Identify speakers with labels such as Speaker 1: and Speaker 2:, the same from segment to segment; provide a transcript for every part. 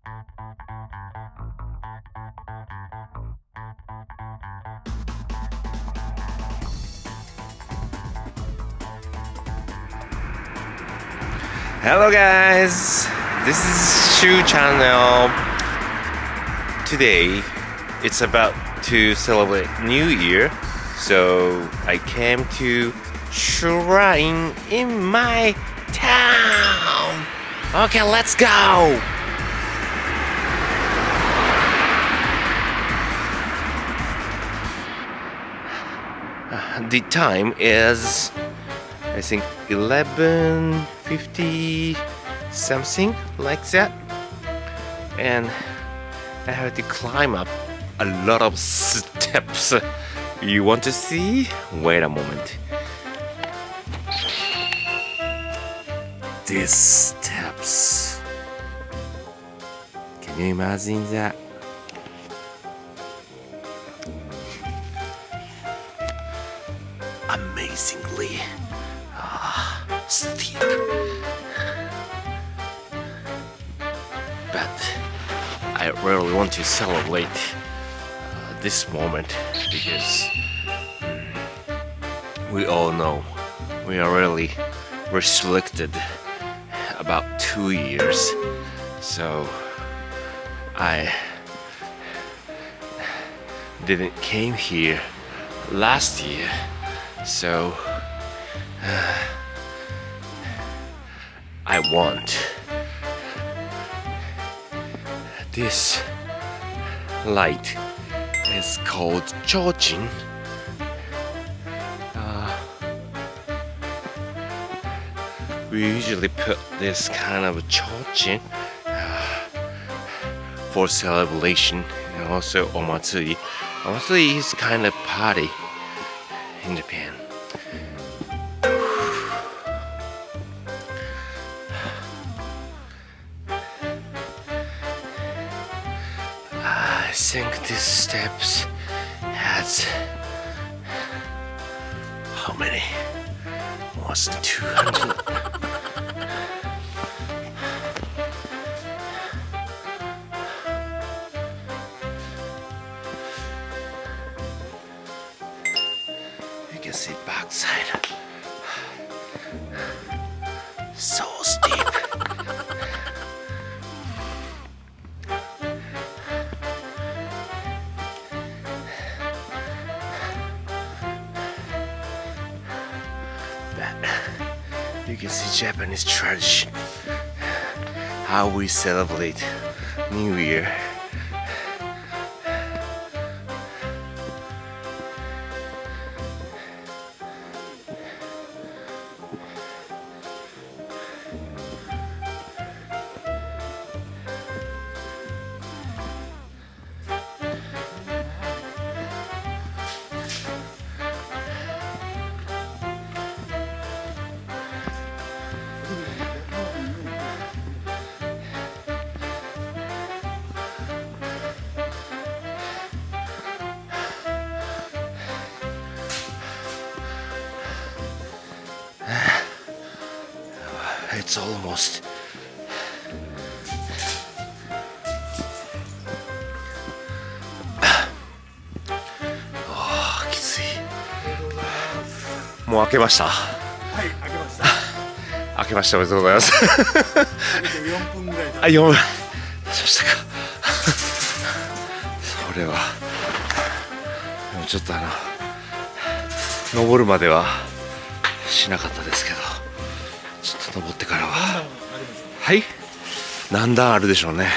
Speaker 1: Hello guys, this is Shu channel. Today it's about to celebrate New Year, so I came to shrine in my town. Okay, let's go. The time is, I think, 11:50 something like that, and I have to climb up a lot of steps. You want to see? Wait a moment. These steps. Can you imagine that? Amazingly steep, but I really want to celebrate this moment because we all know we are really restricted about 2 years, so I didn't came here last year, so I want this light. It's called CHOCHIN. We usually put this kind of CHOCHIN for celebration, and also omatsuri. Omatsuri is kind of party in Japan. I think these steps has how many? More than 200. You can see backside. So steep. You can see Japanese tradition, how we celebrate New Year. It's almost. Oh, きつい。もう開けました。はい、開けました。開けました。おめでとうございます。4分ぐらい。あ、4分。しましたか。それは。でもちょっと登るまではしなかったですけど。ちょっと登ってからは、はい、何段あるでしょうね。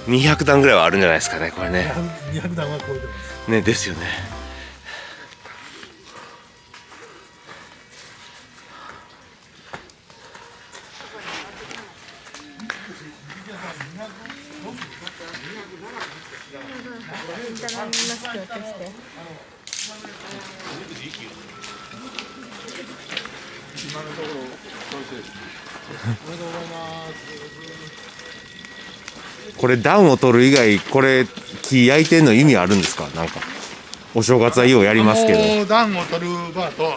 Speaker 1: 200段ぐらいはあるんじゃないですかね、これね。200段は超えてますね。ですよね。今のところおめでとうございます。これ暖を取る以外、これ木焼いてんの意味あるんですか？なんかお正月はようやりますけど。暖を取るバーと、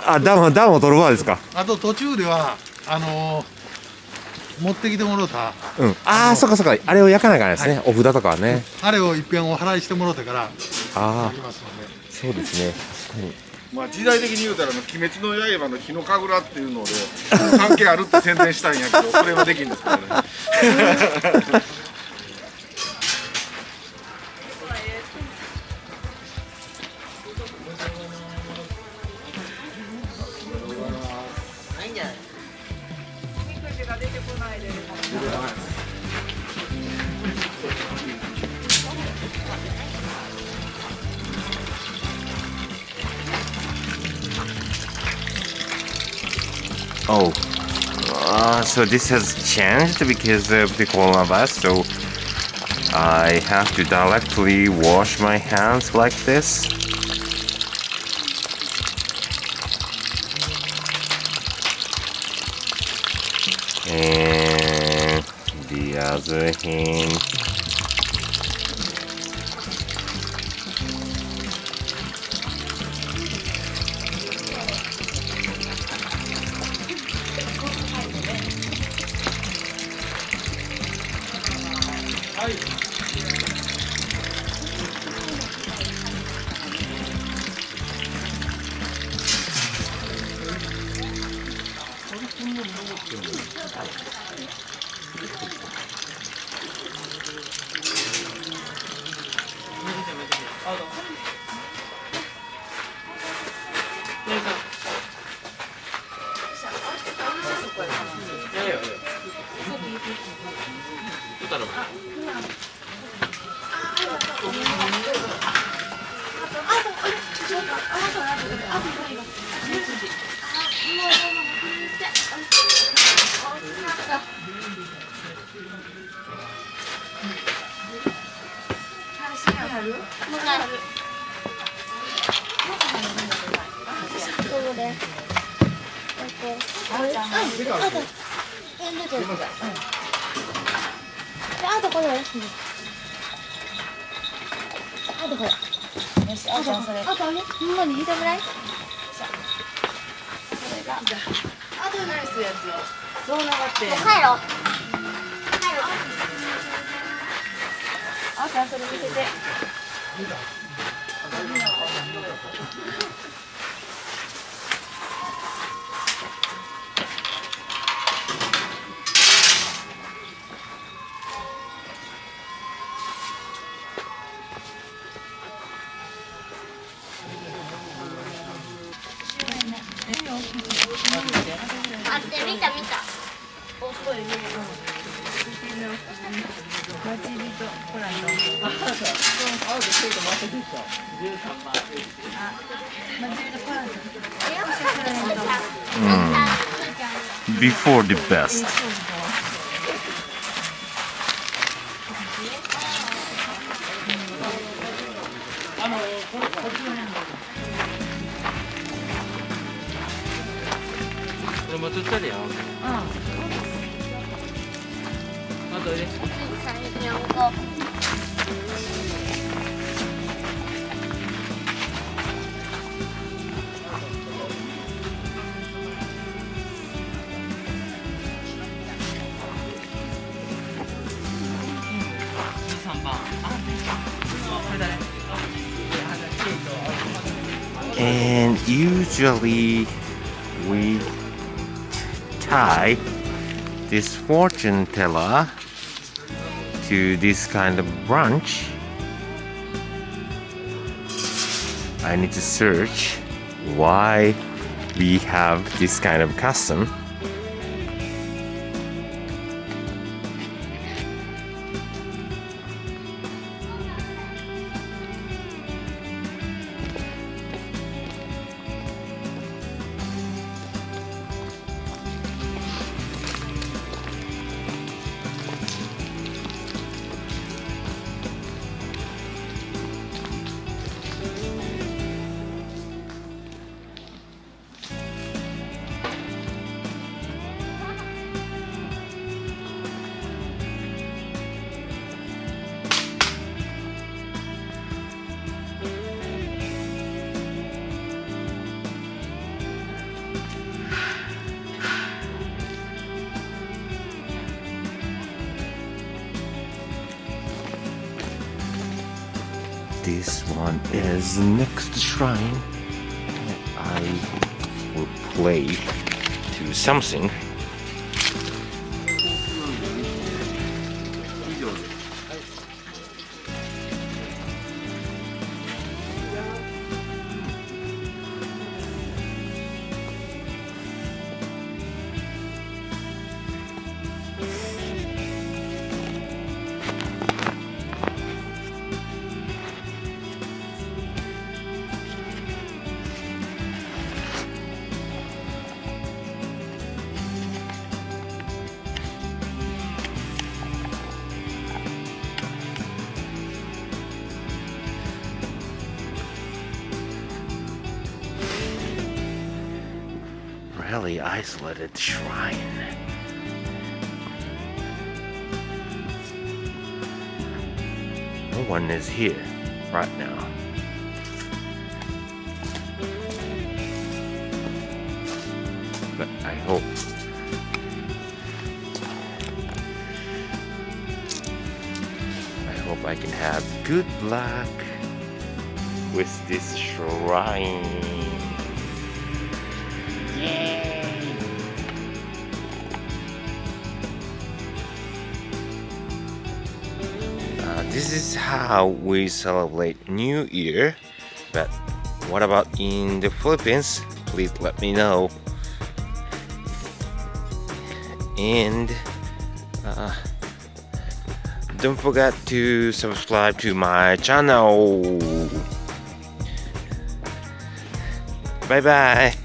Speaker 1: 暖を取るバーですか？あと途中では
Speaker 2: 持ってきてもらった。
Speaker 1: うん。ああ、そっかそっか。あれを焼かないからですね。お札とかはね。
Speaker 2: あれを一遍お払いしてもらってから
Speaker 1: ああ
Speaker 2: 焼きますので。
Speaker 1: そうですね。確かに。
Speaker 3: まあ時代的に言うたら鬼滅の刃の日の神楽っていうので関係あるって宣伝したんやけどそれはできんですからね。
Speaker 1: Oh, so this has changed because of the coronavirus. So I have to directly wash my hands like this. And the other hand. Before the best. And usually we tie this fortune teller to this kind of branch. I need to search why we have this kind of custom. this one is next shrine. I will play to something. Really isolated shrine. No one is here right now. But I hope I can have good luck with this shrine. This is how we celebrate New Year. But what about in the Philippines? Please let me know. And don't forget to subscribe to my channel. Bye bye.